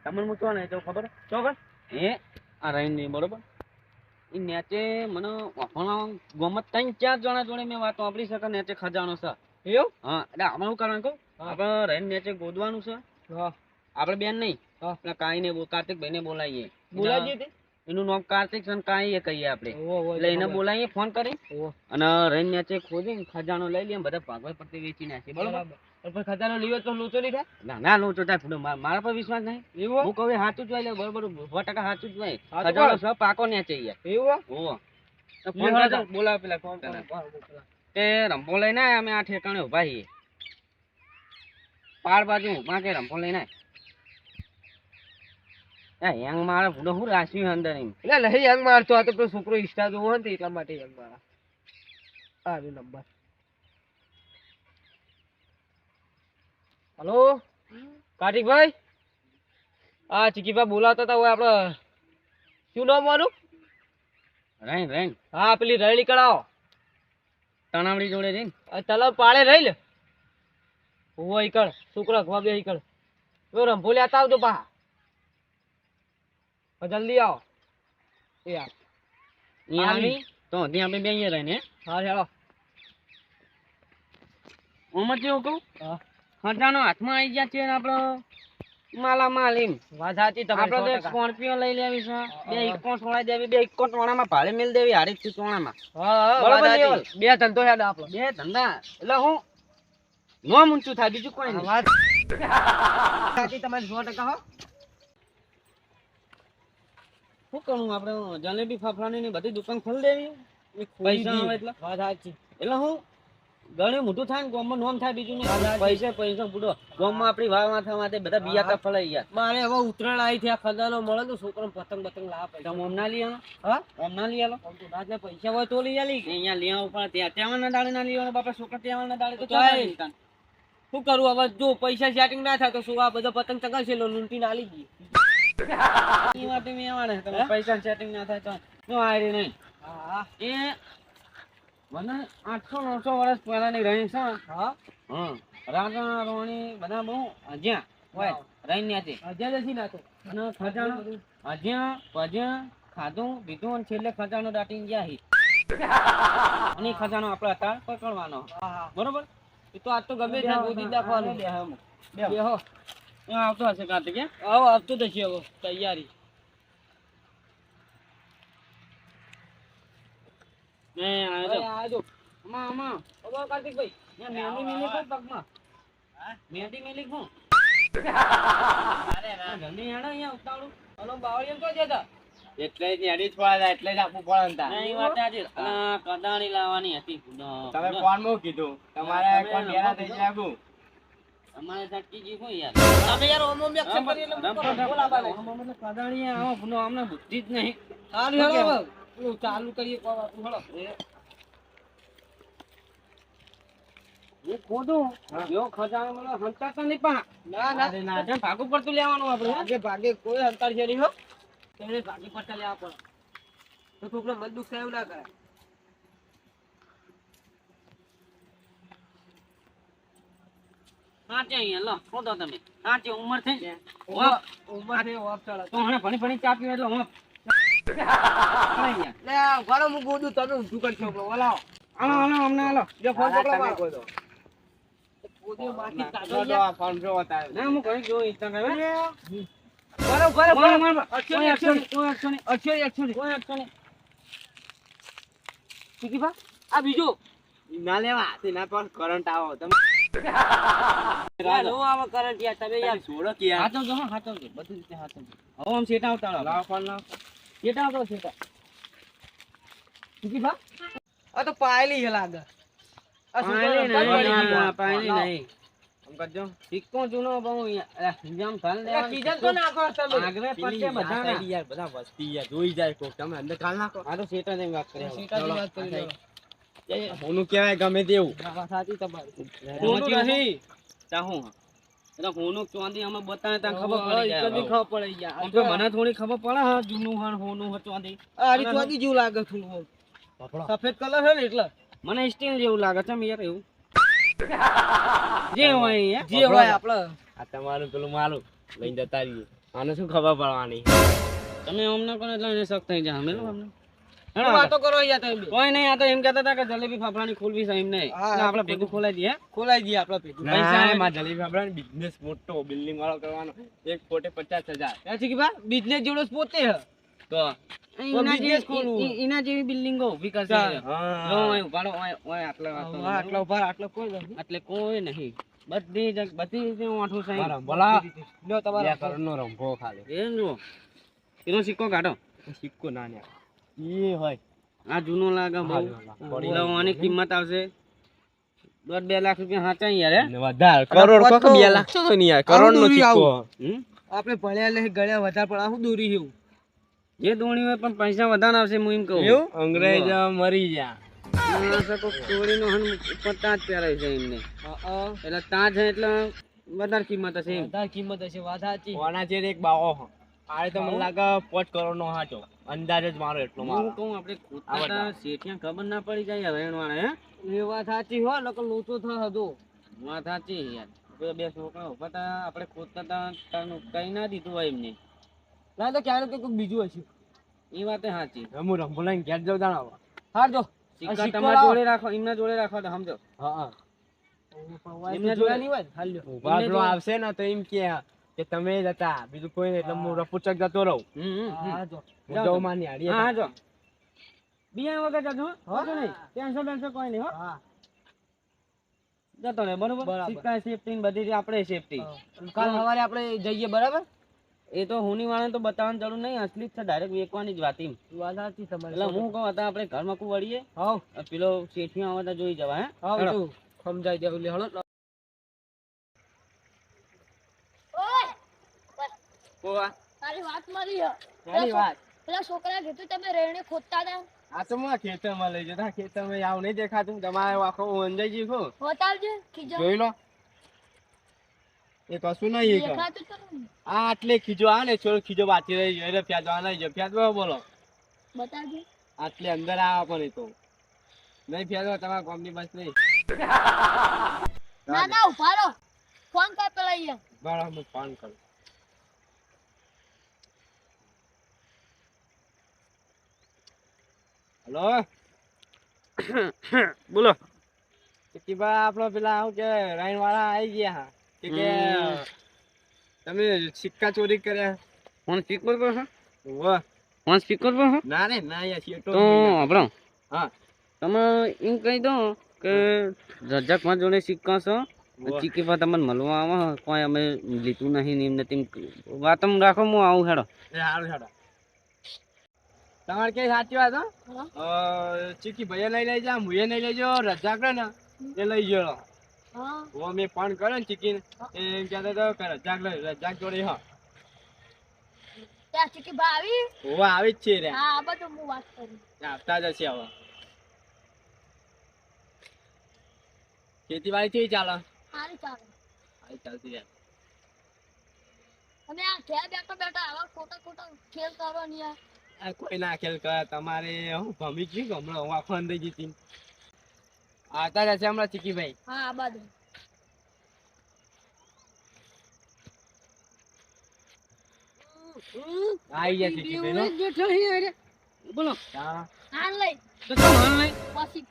તમને હું તો ને તો ખબર ચોકર એ આ રહી નહીં બરોબર એ નેચે મને વાપરવા ગમત 3-4 જણા જોડે મેં વાત વાપરી શકે નેચે ખજાનો છે એવું હા એટલે આમાં શું કરવાનું કહું આપણે રહીને નેચે ગોદવાનું છે આપણે બેન નહીં પેલા કાઈને કાર્તિકભાઈ ને બોલાવીએ બોલાવીએ એનું નામ કાર્તિક છે કાઈ એ કહીએ આપણે એટલે એને બોલાવીએ ફોન કરી અને રહીને નેચે ખોદીને ખજાનો લઈ લઈએ બધા ભાગવત પરથી વેચી નાખીએ બરોબર પણ ખજાનો લીધો તો લોચો નહીં થાય ના ના લોચો થાય ફૂડો મારા પર વિશ્વાસ નહીં એવું હું કહું સાચું જ હોય બરોબર 100% સાચું જ હોય ખજાનો સબ પાકો નેચે એવું હોવો ફોન કરજો બોલાવ પેલા ફોન કરે તે રંભો લઈને અમે આ ઠેકાણે ઉભા છીએ પાર બાજુ ઉભા કે રંભો લઈને યંગ મારા ફૂડો હું રાખ્યું અંદર એમ એટલે નહીં યંગ મારતો આ તો પેલો છોકરો ઇન્સ્ટા જોવો ને એટલા માટે યંગ મારા આ નંબર હલો કાર્તિકભાઈ આ ચીકીભાઈ બોલાવતા હતા હોય આપણે શું નામ મારું રૈન રૈન હા પેલી રૈલી કળાવો તણાવડી જોડે જઈને તલાવ પાળે રહી લે હું ઈકળ છોકરા ખવા બે ઈકળ તો રંભો લેતા આવજો પા જલ્દી આવો એ આવી તો ત્યાં આપણે બે અહીંયા રહીને હા ચાલો ઓમાં કેવું કહું ખજાનો હાથમાં આવી ગયા છે ને આપણો માલા માલ એમ વાત સાચી તમારી આપણે તો સ્કોર્પિયો લઈ લેવી છે બે ઇકો સોળાઈ દેવી બે ઇકો ટોણામાં ભાડે મેલ દેવી હારી જ ટોણામાં હા બરાબર બે ધંધો યાદ આપણો બે ધંધા એટલે હું નો ઊંચું થાય બીજું કોઈ નહીં વાત સાચી તમારી 100% હો શું કરું આપણે જલેબી ફાફડાની ને બધી દુકાન ખોલી દેવી પૈસા આવે એટલે વાત સાચી એટલે હું ઘણું મોટું થાય ને ગામમાં નોમ થાય બીજું નહીં પૈસા બુડો ગામમાં આપણી વાવ માથા માટે બધા બિયા ફળાઈ ગયા મારે હવે ઉતરાણ આવી થયા ખજાનો મળે તો છોકરાને પતંગ બતંગ લાવ પૈસા ઓમ ના લઈ આલો હા ઓમ ના લઈ આલો રાતે પૈસા હોય તો લઈ આલી અહીંયા લઈ આવું પણ ત્યાં ના દાડે ના લઈ આવો બાપા છોકરા ત્યાં ના દાડે તો શું કરું હવે જો પૈસા સેટિંગ ના થાય તો શું આ બધા પતંગ ચગાવશે લૂંટીને આલી ગઈ એ માટે મેં આવવાના તમે પૈસા સેટિંગ ના થાય તો શું આવી નહીં હા એ મને 800-900 વર્ષ પહેલાની રહી છે હા રાજા રોણી બધા બહુ અજ્યા હોય રહી ન્યાથી અજ્યા જસી નાખો અને ખજાનો અજ્યા પજ્યા ખાધું પીધું અને છેલ્લે ખજાનો દાટીને ગયા હી અને ખજાનો આપણે હતા પકડવાનો બરોબર એ તો આજ તો ગમે ત્યાં ગોદી નાખવાનું બેહો આવતો હશે કાર્તિક આવો આવતો જ છે હવે તૈયારી આજો અમા ઓબો કાર્તિકભાઈ યા મહેંદી મેલી કો પગમાં હા મહેંદી મેલી કો અરે ના જલ્દી હેડો અહીંયા ઉતાવળું હલો બાવળિયન તો જતા એટલે જ હેડી છોડા એટલે જ આપું પડતા નહીં વાત આજે કદાણી લાવવાની હતી તમે કોણ મો કીધું તમારે કોણ બેરા થઈ જાગુ અમારે સટકી જી હું યાર તમે યાર ઓમો મે એક્શન કરી એટલે બોલાવા લે ઓમો મને કદાણી આવો ભનો અમને બુદ્ધિ જ નહીં હાલ હેડો ચાલુ કરીએ હળો એ ખોદું યો ખજાનો મને હંતાતા નહીં પા ના ના ના ભાગુ પડતું લેવાનું આપણે આગે ભાગે કોઈ હંતાર છે નહીં હો તેને ભાગી પડતા લેવા પડે તો છોકરો મન દુખ થાય એવું ના કરે હાચે અહીંયા લો ખોદો તમે હાચે ઉંમર થઈ છે ઉંમર થઈ ઓફ ચાલે તો હણે ભણી ભણી ચા પીવે એટલે હું લે વાળો મુ ગોદું તમે ઊંધું કરી છોકરો ઓલાવો આલો અમને આલો જો ફોન પકડો માર ગોદો ગોદિયો બાકી કાઢો આ ફોન જો બતાવે ના હું ઘણી જો ઇન્સ્ટાગ્રામ કરો કોઈ એક્શન ઠીકી બા આ બીજો ના લેવા તે ના પર કરંટ આવો તમે રાજો આવો કરંટ યાર તમે યાર છોડો કે યાર હાચો જો હાચો જો બધું રીતે હાચો હવે આમ સેટા ઉતારો લાવ ફોન લાવ સેટા ઉતારો સેટા ઠીકી બા આ તો પાયલી છે લાગે આ પાયલી નહીં કરજો સિક્કો જૂનો બહુ જામ થાલ દે કીજન તો નાખો તમે આગરે પડતે બધા યાર બધા વસ્તી યાર જોઈ જાય કોક તમે અંદર કાલ નાખો આ તો સેટા ની વાત કરે સેટા ની વાત કરી એ હોનું કહેવાય ગમે તેવું વાત સાચી તમારી હોનું નહીં ચાહું એટલે હોનું ચોંદી અમે બતાવે તા ખબર પડી જાય કદી ખબર પડી જાય આમ તો મને થોડી ખબર પડે હા જૂનું હણ હોનું હ ચોંદી આ રી ચોંદી જેવું લાગે થોડું સફેદ કલર છે ને એટલે મને સ્ટીલ જેવું લાગે છે યાર એવું જે હોય આપણે આ તમારું પેલું મારું લઈને જતા રહીએ આને શું ખબર પડવાની? તમે અમને કોને એટલે એને શક થઈ જાય મેલો અમને વાતો કરો યાર તમે કોઈ નહીં. આ તો એમ કહેતા હતા કે જલેબી ફાફડાની ખોલવી છે એમ નહીં. એટલે આપણે ભેગું ખોલાઈ દઈએ. ખોલાઈ દઈએ આપણે ભેગું. પૈસા માં જલેબી ફાફડાનો બિઝનેસ મોટો બિલ્ડિંગ વાળો કરવાનો. એક કોટે 50,000. ત્યાંથી કે બા બિઝનેસ જેવડો જ પોતે હ તો એના જેવી બિલ્ડિંગો ઊભી કરશે. હા ઉભાડો ઓય આટલા ઉભા આટલા કોઈ નહીં. એટલે કોઈ નહીં. બધી ઓઠું સાઈન બોલા લ્યો તમારો કરનો રંભો ખાલી. એમ જુઓ એનો સિક્કો કાઢો. સિક્કો ના ને ઈ હોય આ જૂનો લાગે બહુ. આની કિંમત આવશે 2 લાખ રૂપિયા હાચા યાર. હે વધારે કરોડ કોક 2 લાખ તો નહીં યાર. કરોડ નો સિક્કો. આપણે ભણ્યા લે ગળ્યા વધારે પણ આ શું દોરી એવું જે દોણી હોય પણ પૈસા વધારે આવશે હું એમ કહું. એવું અંગ્રેજ મરી જા ચોરીનો હન 50 પહેરાય છે એમને. એટલે તાજ છે એટલે વધારે કિંમત હશે. વધારે કિંમત હશે. વાત સાચી. કોના છે એક બાવો આ તો મને લાગે 5 કરોડ નો હાચો અંદાજ જ મારો એટલો મારો. હું કહું આપણે ખોટા શેઠિયા ખબર ના પડી જાય વેણવાળા. હે એ વાત સાચી હો લોકો લોચો થ હતો. વાત સાચી યાર. બે છોકરા ઉભા હતા આપણે ખોદતા હતા કઈ ના દીધું હોય એમને. ના તો ક્યારે કોઈ બીજું હશે. એ વાત સાચી. હું રંભો લઈને ઘેર જાઉં દાણા. હાર જો સિક્કા તમારા જોડે રાખો એમના જોડે રાખો તો સમજો. હા એમના જોડે નહીં હોય હાલ્યો ઉભાડલો આવશે ને તો એમ કે તમે જ હતા બીજું કોઈ નહીં. એટલે હું રપુચક જતો રહું. હા જો જાઉં માની હાડી. હા જો બિયાણ વગર જજો હો નહીં. ટેન્શન કોઈ નહીં હો. હા જતો રહે બરોબર. સિક્કા સેફટી ને બધી આપણે સેફટી. કાલ સવારે આપણે જઈએ બરાબર. એ તો હુની વાળા તો બતાવવાની જરૂર નહીં. અસલી જ છે ડાયરેક્ટ વેચવાની જ વાત એમ. વાત સાચી તમારી. એટલે હું કહું હતા આપણે ઘરમાં કુ વળીએ. હાવ પેલો શેઠિયા આવે તો જોઈ જવા. હે હાવ સમજાઈ દેવું લે હળો. ઓય તારી વાત મળી હે. તારી વાત પેલા છોકરા કીધું તમે રેણે ખોદતા હતા. આ તો માં ખેતરમાં લઈ જતા. ખેતરમાં આવ નહીં દેખાતું તમારે આખો અંજાઈ ગયું ખો. હોતાવજે ખીજો જોઈ લો એ કશું નહીં. દેખાતું તો આ આટલે ખીજો આ ને છોડ ખીજો બાકી રહી ગયો એટલે ફ્યાજવા નહીં જો ફ્યાજવા બોલો બતાવજે. આટલે અંદર આવે પણ એ તો નહીં ફ્યાજવા તમારા ગામની બસ નહીં. ના ના ઉભા રહો. ફોન કર પેલા અહીંયા. બરાબર હું ફોન કરું. હેલો બોલો. કે બા આપણો પેલા આવું કે રાઈન વાળા આવી ગયા કે તમે સિક્કા ચોરી કર્યા. ફોન સ્પીકર પર છે. વાહ ફોન સ્પીકર પર છે. ના રે ના યાર સીટો તો આપણો હા તમે એમ કહી દો કે રજાક માં જોડે સિક્કા છો. ચીકી પર તમને મળવા આવે કોઈ અમે લીધું નહીં ને એમને તેમ વાતમ રાખો. હું આવું હેડો. એ હારું હેડો. તમારે કઈ સાચી વાત હો. ચીકી ભાઈ લઈ લઈ જા મુએ નહીં લઈ જાઓ. રજાક ને એ લઈ ગયો. હા મેં ફોન કર્યો ને ચીકી એ કહેતો હતો કે રજાક જોડે હા ત્યાં ચીકી બા આવી. ઓ આવી જ છે રે. હા બધું હું વાત કરું. આવતા જશે હવે. ખેતીવાડી કેવી ચાલે? સારી ચાલે. સારી ચાલતી યાર. તમે આ ઘેર બેઠા બેઠા આવા ખોટા ખોટા ખેલ કરો ને યાર. આ કોઈ ના ખેલ કરે તમારે હું ભમી ગયું હમણાં હું આખો અંદર જીતી. આવતા જશે હમણાં ચીકીભાઈ. હા બધું આવી ગયા ચીકીભાઈ નો. બોલો. હા હાલ લઈ તો હાલ લઈ પછી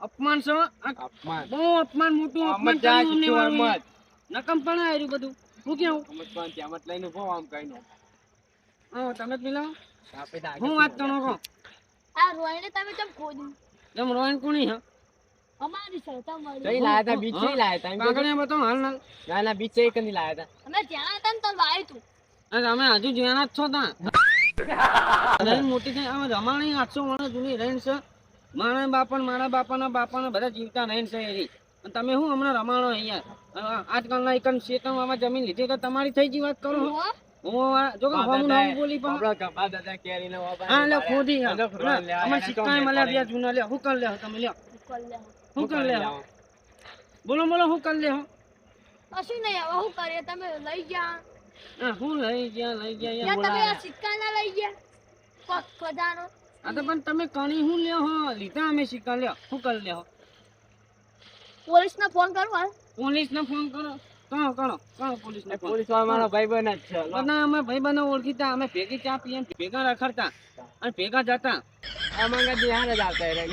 અપમાન છે. અપમાન બહુ અપમાન મોટું અપમાન નકમ પણ આવ્યું બધું. હું કેવું ત્યાં લઈને ઉભો આમ કઈ નો. હા તમે જ મિલાવો. આપણે હું વાત કરો કહો. આ રોયને તમે કેમ ખોદ્યું? તેમ રોયન કોની હે? અમારી છે તમારી. કઈ લાયા તા બીચ કઈ લાયા તા? કાકડિયા બતાવો હાલ ના. ના ના બીચ કઈ કની લાયા તા? અમે જ્યાં હતા ને તો વાય તું. અરે અમે હજુ જ્યાં જ છો તા. રેન મોટી થઈ અમે રમાણી 800 વર્ષ જૂની રેન છે. મારા બાપાના બધા જીવતા રેન છે એરી. અને તમે શું હમણાં રમાણો અહીંયા આજકાલના એકન શેતમાં જમીન લીધી તો તમારી થઈ જી વાત કરો. જો કે હોમ નામ બોલી પણ આપડા કપા દાદા કેરી નો બાબા. હા લે ખોદી અમે સિક્કા મળ્યા બે જૂના લે. હું કર લે તમે લે. હું કર લે. બોલો હું કર લે. કશું નહીં હવે હું કરીએ તમે લઈ ગયા. હા હું લઈ ગયા યાર તમે આ સિક્કા ના લઈ ગયા. કોક ખજાનો. આ તો પણ તમે કણી હું લ્યો હો લીધા અમે સિક્કા લ્યો. હું કર લે. પોલીસ ને ફોન કરો. પોલીસ ને ફોન કરો. કોણ પોલીસને ફોન? પોલીસ વાળા મારા ભાઈબંધ જ છે બધા અમે ભાઈબંધો ઓળખીતા, અમે ભેગી ચા પીએ ને ભેગા રખડતા અને ભેગા જતા. અમારા બિહાર જ આવતા રહે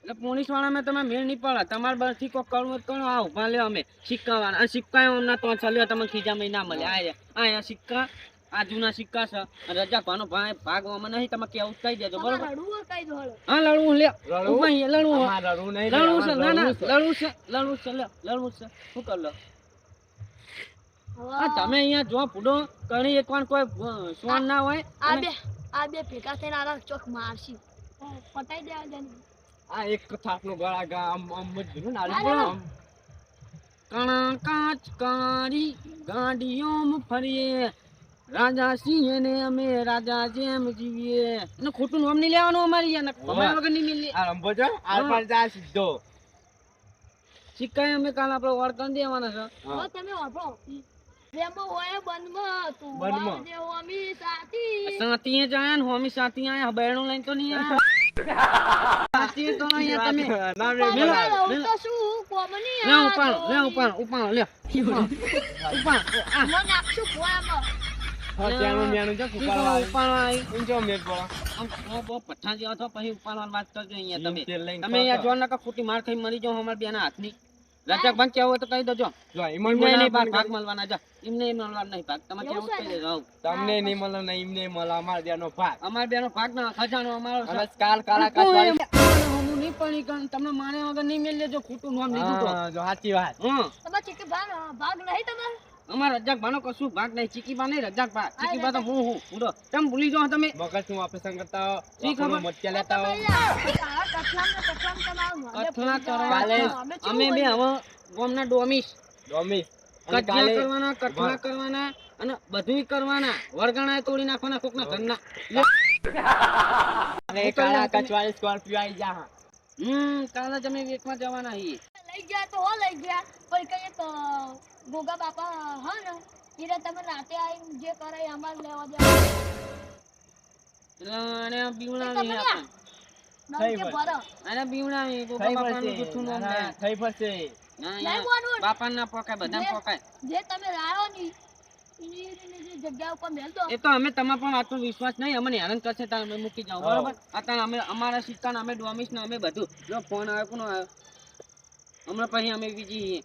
એટલે પોલીસ વાળામાં તમે મેળ નહીં પડે. તમારે બરથી કોઈ કરવું હોય તો કરો. આ ઉભા લ્યો અમે સિક્કા વાળા, અને સિક્કા એમના તો ચાલ્યો તમે ખીજામાં ના મળે. આ સિક્કા, આ જૂના સિક્કા છે. અને રજાકભાઈનો ભાગ આમાં નહીં, તમે કેવું કહી દેજો બરોબર. હા લડવું લે, ઉભા અહીંયા લડવું હોય. અમારા રડવું નહીં લડવું છે, ના ના લડવું છે, લડવું છે, લે લડવું છે. શું કર લો? આ તમે અહીંયા જો ફૂડો કરી એકવાર કોઈ સોન ના હોય. આ બે ભેગા થઈને આરા ચોક મારશી પટાઈ દેવા દે. આ એક થાકનો ગળા ગા આમ મજબૂત ના હા, કણા કાચ કાળી ગાડીઓમાં ફરીએ, રાજા સિંહ ને અમે રાજા જેમ જીવીએ. અને ખોટું નામ નહીં લેવાનું અમારી યાર, અમારા વગર નહીં મિલી. આ રંભો છો આર પાર જા સીધો સિક્કા અમે કાલ આપણે વળ કરી દેવાના છે. હવે તમે વાપરો જેમાં હોય બંધમાં તું બંધમાં. જે હોમી સાથી સાતીએ જાય ને હોમી સાતી આયા, બૈરણું લઈને તો નહીં આયા. સાતીએ તો નહીં આયા તમે. નામ રે મેલો. રહું તો શું કોમની લે ઉપાડો લે. મો નાખશું પોયામાં હા ત્યાંનું મ્યાનું છે કુકાળવા ઉપાડો આવી. ઊંચો મેલ પડો આમ બહુ પઠ્ઠા જેવા છો, પછી ઉપાડવાની વાત કરજો અહીંયા તમે. તેલ લઈને તમે અહીંયા જો નકા ખોટી માર ખાઈ મરી જાઓ અમારા બેના હાથની. રજાક ભાગ કેવું હોય તો કહી દેજો. જો ઈમન એમને બોલા નહીં ભાગ મળવાના. જા એમને મળવાના નહીં ભાગ. તમે કેવું જ કહી દેજો. તમને નહીં મળે ને એમને મળે અમાર બેનો ભાગ અમારા બેનો ભાગ ના ખજાનો અમારો છે. અને કાલ કાળા કાચવાળી હું નહીં પડી ગયો. તમને મારે વગર નહીં મેલ લેજો. ખોટું નામ લીધું તો. હા, જો સાચી વાત તમારે ચીકી ભાગ નહીં તમારે અમારા રજાક ભાનો કશું ભાગ નહીં. ચીકી બા નહીં, રજાક ભા. ચીકી બા તો હું પૂરો. તમે ભૂલી જાઓ તમે. મગજ નું ઓપરેશન કરતા હો શી ખબર? મટક્યા લેતા હો કથલા કરવા કાલે અમે બે હવે ગામના ડોમીસ ડોમિસ કથલા અને કાલે કરવાના, કથલા કરવાના અને બધુંય કરવાના. વરગણા તોડી નાખવાના કોકના ઘરના. અને કાળા કાચવાળી સ્કોર્પિયો આવી જા કાલે જ અમે વેચવા જવાના છીએ. લઈ ગયા તો હો લઈ ગયા પણ કઈ એક ગોગા બાપા હા ને ઈરે તમે રાતે આવીને જે કરાય અમાર લેવા દે એટલે આને બીવડાવી આપણે. થઈ નમકે ભાઈ. ભરો આને બીવડાવી. ગોગા થઈ બાપાનું જૂઠું નામ લે. પડશે થઈ પડશે ના, નહીં યાર. બોલવું. બાપાને ના પોકાય, બધાને પોકાય. જે તમે લાયો ની એની જે જગ્યા ઉપર મેલ દો એ તો અમે તમારા પણ આટલો વિશ્વાસ નહીં. અમને હેરાન કરશે ત્યારે અમે મૂકી જાઓ બરોબર. અત્યારે અમે અમારા સિક્કા અમે ડોમિસ ને અમે બધું જો ફોન આવ્યો કોનો આવ્યો હમણાં પછી અમે બીજી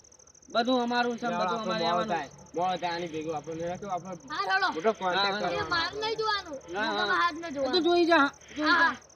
બધું અમારું છે, બધું અમારે આવવાનું. મોડો થાય આની ભેગું આપણને રાખ્યું આપણે હા રડો મોટો કોન્ટેક્ટ હા, એ કરવાનો માર નહીં જોવાનું હા, હા. ગોગામાં હાથ ન એ તો જોવાનું જોઈ જા, જોઈ હા જા. હા